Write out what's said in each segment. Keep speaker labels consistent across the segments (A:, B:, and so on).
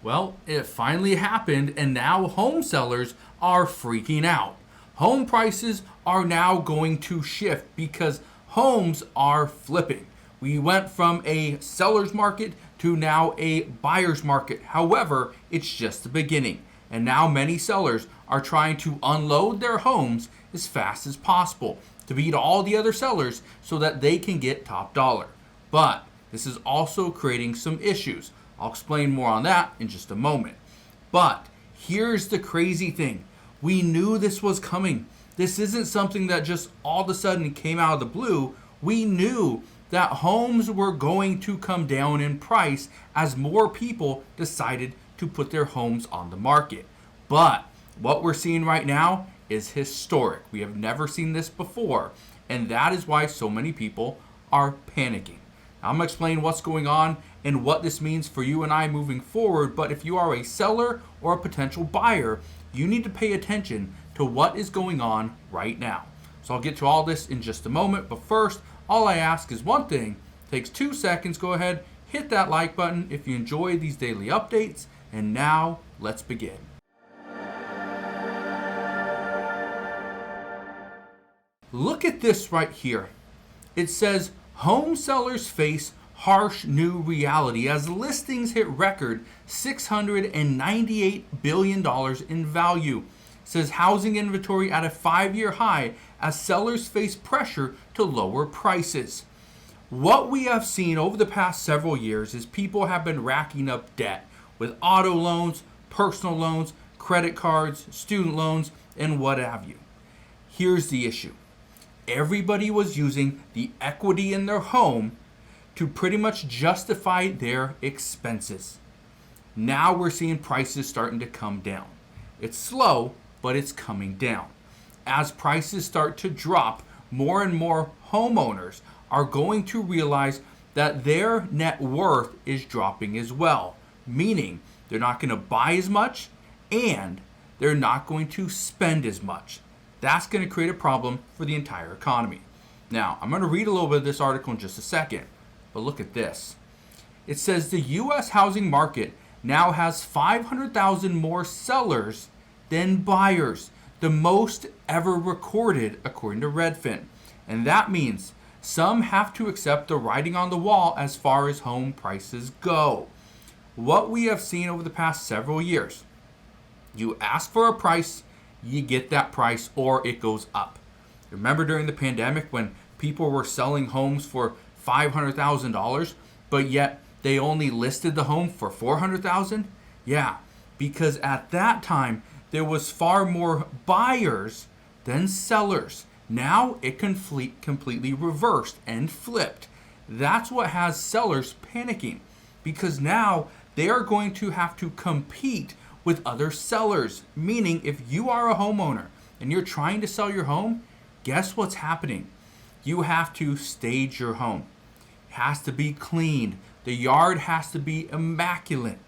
A: Well, it finally happened, and now home sellers are freaking out. Home prices are now going to shift because homes are flipping. We went from a seller's market to now a buyer's market. However, it's just the beginning. And now many sellers are trying to unload their homes as fast as possible to beat all the other sellers so that they can get top dollar. But this is also creating some issues. I'll explain more on that in just a moment. But here's the crazy thing. We knew this was coming. This isn't something that just all of a sudden came out of the blue. We knew that homes were going to come down in price as more people decided to put their homes on the market. But what we're seeing right now is historic. We have never seen this before, and that is why so many people are panicking. Now, I'm going to explain what's going on and what this means for you and I moving forward, but if you are a seller or a potential buyer, you need to pay attention to what is going on right now. So I'll get to all this in just a moment, but first, all I ask is one thing. It takes 2 seconds. Go ahead, hit that like button if you enjoy these daily updates, and now let's begin. Look at this right here. It says home sellers face harsh new reality as listings hit record $698 billion in value. It says housing inventory at a 5-year high as sellers face pressure to lower prices. What we have seen over the past several years is people have been racking up debt with auto loans, personal loans, credit cards, student loans, and what have you. Here's the issue. Everybody was using the equity in their home to pretty much justify their expenses. Now we're seeing prices starting to come down. It's slow, but it's coming down. As prices start to drop, more and more homeowners are going to realize that their net worth is dropping as well, meaning they're not going to buy as much and they're not going to spend as much. That's going to create a problem for the entire economy. Now, I'm going to read a little bit of this article in just a second, but look at this. It says the U.S. housing market now has 500,000 more sellers than buyers, the most ever recorded according to Redfin. And that means some have to accept the writing on the wall as far as home prices go. What we have seen over the past several years, you ask for a price, you get that price, or it goes up. Remember during the pandemic when people were selling homes for $500,000, but yet they only listed the home for $400,000? Yeah, because at that time there was far more buyers than sellers. Now it completely reversed and flipped. That's what has sellers panicking, because now they are going to have to compete with other sellers. Meaning if you are a homeowner and you're trying to sell your home, guess what's happening? You have to stage your home. It has to be cleaned. The yard has to be immaculate.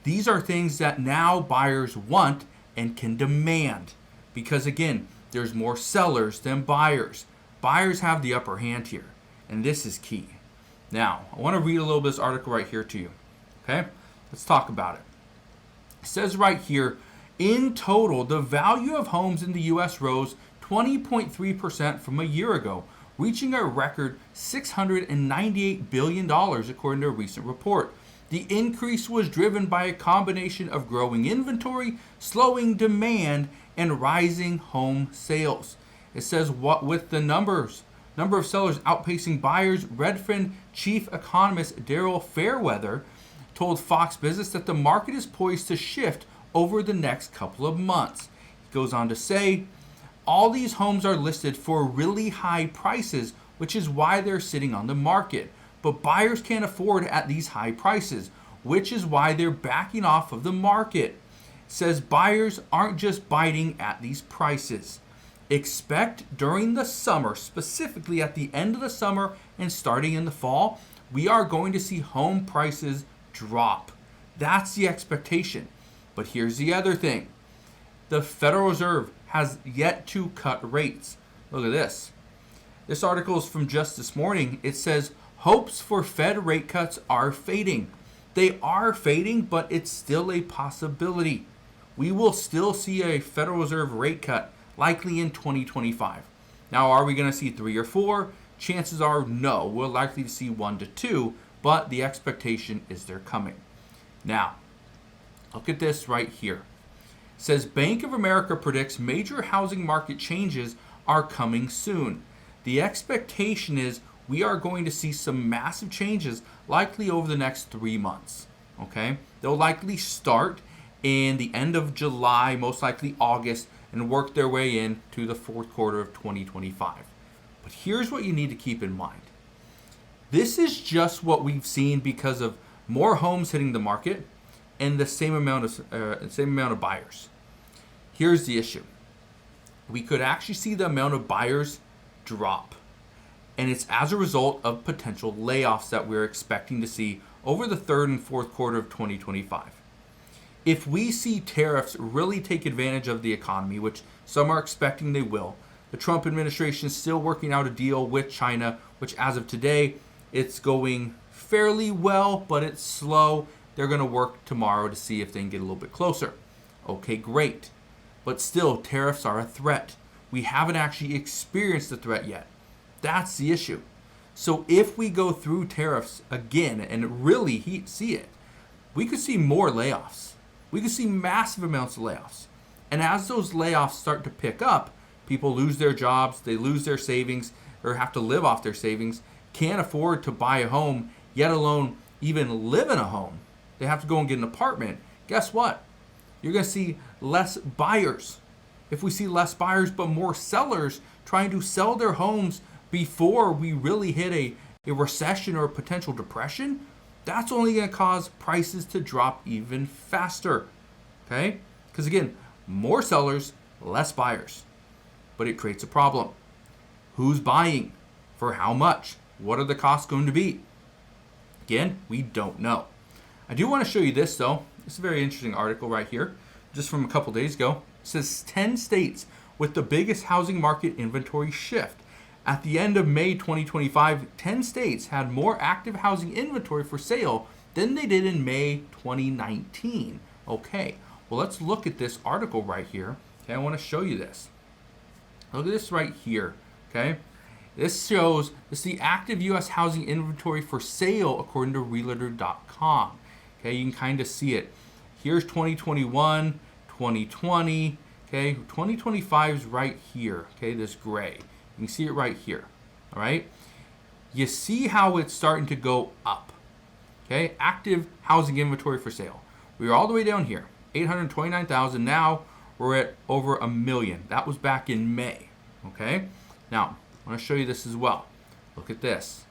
A: These are things that now buyers want and can demand, because again, there's more sellers than buyers. Buyers have the upper hand here, and this is key. Now, I want to read a little bit of this article right here to you. Okay? Let's talk about it. It says right here, in total, the value of homes in the U.S. rose 20.3% from a year ago, reaching a record $698 billion according to a recent report. The increase was driven by a combination of growing inventory, slowing demand, and rising home sales. It says what with the number of sellers outpacing buyers, Redfin chief economist Daryl Fairweather told Fox Business that the market is poised to shift over the next couple of months. He goes on to say, all these homes are listed for really high prices, which is why they're sitting on the market. But buyers can't afford at these high prices, which is why they're backing off of the market. It says buyers aren't just biting at these prices. Expect during the summer, specifically at the end of the summer and starting in the fall, we are going to see home prices drop. That's the expectation. But here's the other thing. The Federal Reserve has yet to cut rates. Look at this. This article is from just this morning. It says hopes for Fed rate cuts are fading. They are fading, but it's still a possibility. We will still see a Federal Reserve rate cut likely in 2025. Now, are we going to see 3 or 4? Chances are no. We're likely to see 1 to 2, but the expectation is they're coming. Now, look at this right here. It says Bank of America predicts major housing market changes are coming soon. The expectation is we are going to see some massive changes likely over the next 3 months. Okay? They'll likely start in the end of July, most likely August, and work their way in to the fourth quarter of 2025. But here's what you need to keep in mind. This is just what we've seen because of more homes hitting the market and the same amount of buyers. Here's the issue. We could actually see the amount of buyers drop. And it's as a result of potential layoffs that we're expecting to see over the third and fourth quarter of 2025. If we see tariffs really take advantage of the economy, which some are expecting they will, the Trump administration is still working out a deal with China, which as of today, it's going fairly well, but it's slow. They're going to work tomorrow to see if they can get a little bit closer. Okay, great. But still, tariffs are a threat. We haven't actually experienced the threat yet. That's the issue. So if we go through tariffs again and really see it, we could see more layoffs. We could see massive amounts of layoffs. And as those layoffs start to pick up, people lose their jobs, they lose their savings, or have to live off their savings, can't afford to buy a home, yet alone even live in a home. They have to go and get an apartment. Guess what? You're going to see less buyers. If we see less buyers but more sellers trying to sell their homes before we really hit a recession or a potential depression, that's only going to cause prices to drop even faster. Okay? Because again, more sellers, less buyers. But it creates a problem. Who's buying? For how much? What are the costs going to be? Again, we don't know. I do want to show you this though. It's a very interesting article right here, just from a couple days ago. It says 10 states with the biggest housing market inventory shift. At the end of May 2025, 10 states had more active housing inventory for sale than they did in May 2019. Okay, well, let's look at this article right here. Okay, I want to show you this. Look at this right here. Okay, this shows the active U.S. housing inventory for sale according to Realtor.com. Okay, you can kind of see it. Here's 2021, 2020. Okay, 2025 is right here. Okay, this gray. You can see it right here. All right. You see how it's starting to go up. Okay, active housing inventory for sale. We were all the way down here, 829,000. Now we're at over 1 million. That was back in May. Okay. Now I want to show you this as well. Look at this.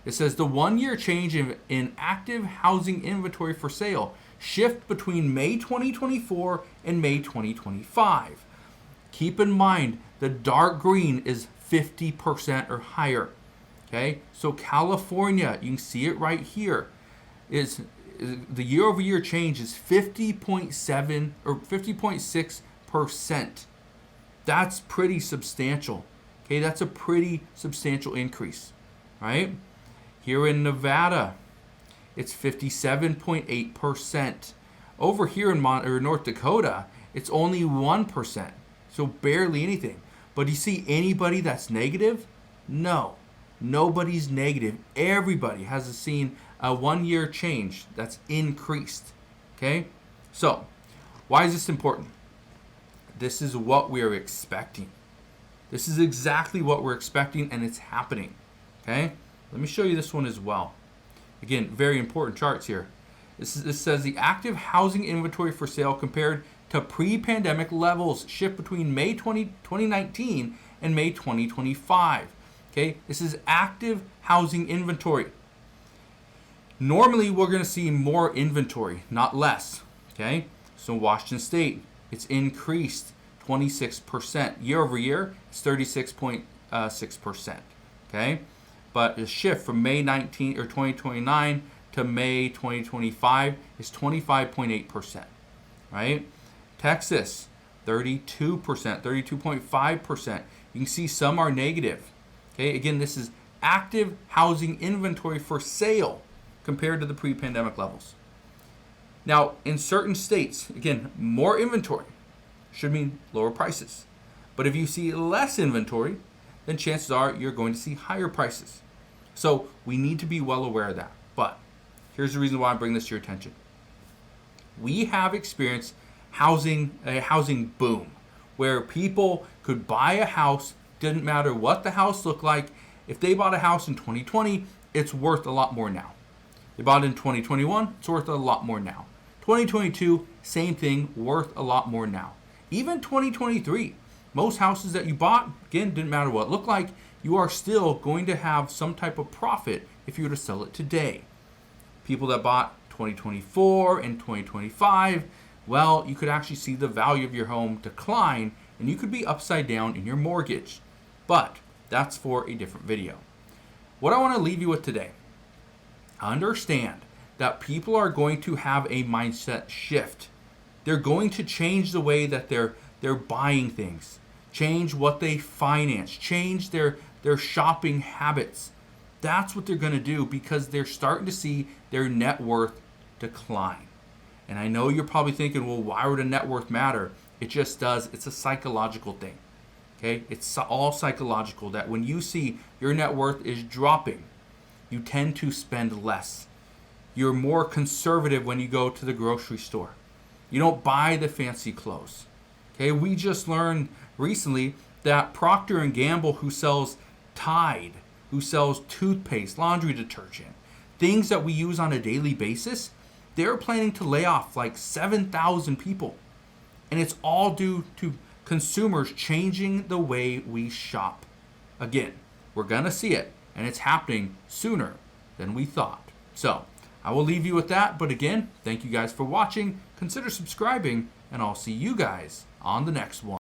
A: It says the 1-year change in active housing inventory for sale shift between May 2024 and May 2025. Keep in mind the dark green is 50% or higher. Okay, so California, you can see it right here, is the year-over-year change is 50.7 or 50.6%. That's pretty substantial. Okay, that's a pretty substantial increase, right? Here in Nevada, it's 57.8%. Over here in North Dakota, it's only 1%, so barely anything. But do you see anybody that's negative? No, nobody's negative. Everybody has seen a 1-year change that's increased. Okay, so why is this important? This is what we are expecting. This is exactly what we're expecting, and it's happening. Okay, let me show you this one as well. Again, very important charts here. This says the active housing inventory for sale compared to pre-pandemic levels shift between May 2019 and May 2025. Okay, this is active housing inventory. Normally, we're going to see more inventory, not less. Okay, so Washington State, it's increased 26%. Year over year, it's 36.6%. Okay, but the shift from May 19 or 2029 to May 2025 is 25.8%. Right? Texas, 32%, 32.5%. You can see some are negative. Okay, again, this is active housing inventory for sale compared to the pre-pandemic levels. Now, in certain states, again, more inventory should mean lower prices. But if you see less inventory, then chances are you're going to see higher prices. So we need to be well aware of that. But here's the reason why I bring this to your attention. We have experienced a housing boom where people could buy a house, didn't matter what the house looked like. If they bought a house in 2020, it's worth a lot more now. They bought it in 2021, it's worth a lot more now. 2022, same thing, worth a lot more now. Even 2023, most houses that you bought, again, didn't matter what it looked like, you are still going to have some type of profit if you were to sell it today. People that bought 2024 and 2025, well, you could actually see the value of your home decline and you could be upside down in your mortgage. But that's for a different video. What I want to leave you with today, understand that people are going to have a mindset shift. They're going to change the way that they're buying things, change what they finance, change their shopping habits. That's what they're going to do because they're starting to see their net worth decline. And I know you're probably thinking, well, why would a net worth matter? It just does. It's a psychological thing. Okay? It's all psychological that when you see your net worth is dropping, you tend to spend less. You're more conservative when you go to the grocery store. You don't buy the fancy clothes. Okay? We just learned recently that Procter & Gamble, who sells Tide, who sells toothpaste, laundry detergent, things that we use on a daily basis, they're planning to lay off like 7,000 people. And it's all due to consumers changing the way we shop. Again, we're going to see it, and it's happening sooner than we thought. So, I will leave you with that. But again, thank you guys for watching. Consider subscribing, and I'll see you guys on the next one.